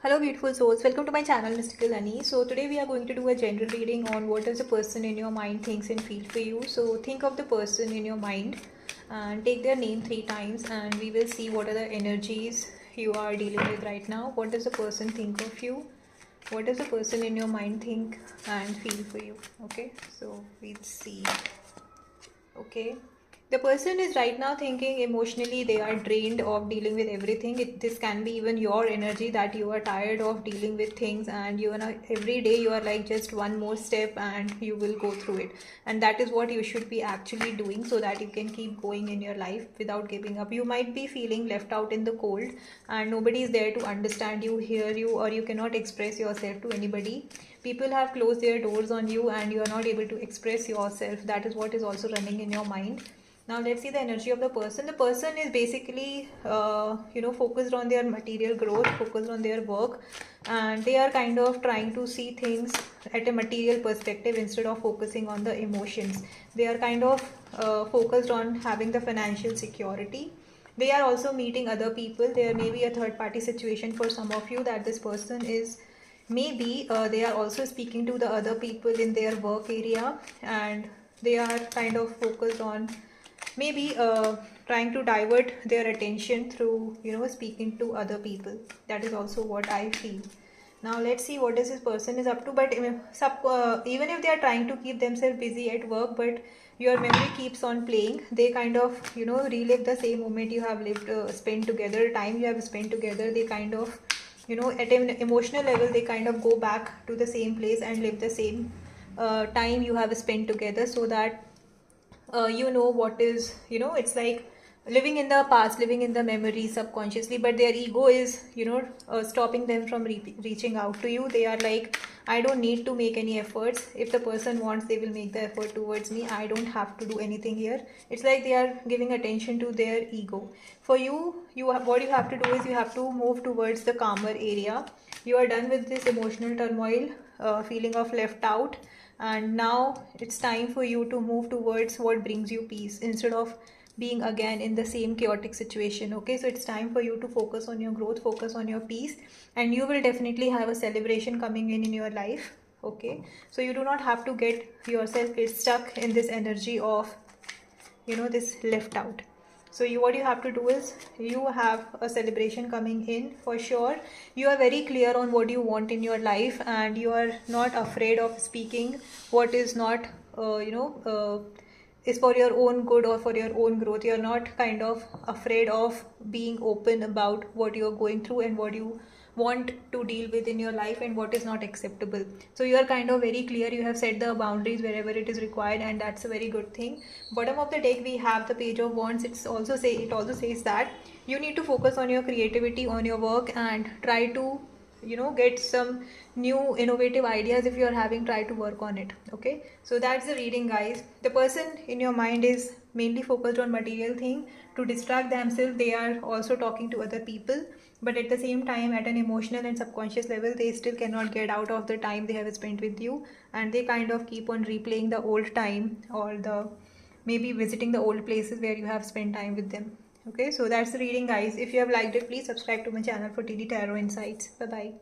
Hello beautiful souls, welcome to my channel Mystical Honey. So today we are going to do a general reading on what does the person in your mind thinks and feel for you. So think of the person in your mind and take their name 3 times and we will see what are the energies you are dealing with right now. What does the person think of you? What does the person in your mind think and feel for you? Okay, so let's see. Okay, the person is right now thinking emotionally they are drained of dealing with everything. This can be even your energy that you are tired of dealing with things, and you know every day you are like just one more step and you will go through it, and that is what you should be actually doing so that you can keep going in your life without giving up. You might be feeling left out in the cold and nobody is there to understand you, hear you, or you cannot express yourself to anybody. People have closed their doors on you and you are not able to express yourself. That is what is also running in your mind. Now let's see the energy of the person. The person is basically focused on their material growth, focused on their work, and they are kind of trying to see things at a material perspective instead of focusing on the emotions. They are kind of focused on having the financial security. They are also meeting other people. There may be a third party situation for some of you, that this person is maybe they are also speaking to the other people in their work area, and they are kind of focused on maybe trying to divert their attention through speaking to other people. That is also what I feel. Now let's see what this person is up to. But even if they are trying to keep themselves busy at work, but your memory keeps on playing, they kind of relive the same moment you have lived, spent together, time you have spent together. They kind of at an emotional level they kind of go back to the same place and live the same time you have spent together, so that what is, it's like living in the past, living in the memory subconsciously, but their ego is stopping them from reaching out to you. They are like, I don't need to make any efforts. If the person wants, they will make the effort towards me. I don't have to do anything here. It's like they are giving attention to their ego. For you, what you have to do is you have to move towards the calmer area. You are done with this emotional turmoil, feeling of left out, and now it's time for you to move towards what brings you peace instead of being again in the same chaotic situation. Okay, so it's time for you to focus on your growth, focus on your peace, and you will definitely have a celebration coming in your life. Okay, so you do not have to get stuck in this energy of this left out. So what you have to do is you have a celebration coming in for sure. You are very clear on what you want in your life, and you are not afraid of speaking what is not is for your own good or for your own growth. You are not kind of afraid of being open about what you are going through and what you want to deal with in your life and what is not acceptable. So you are kind of very clear. You have set the boundaries wherever it is required, and that's a very good thing. Bottom of the deck we have the Page of Wands. It also says that you need to focus on your creativity, on your work, and try to get some new innovative ideas. If you are having, try to work on it. Okay, so that's the reading, guys. The person in your mind is mainly focused on material thing to distract themselves. They are also talking to other people, but at the same time at an emotional and subconscious level they still cannot get out of the time they have spent with you, and they kind of keep on replaying the old time, or the maybe visiting the old places where you have spent time with them. Okay, so that's the reading, guys. If you have liked it, please subscribe to my channel for daily tarot insights. Bye bye.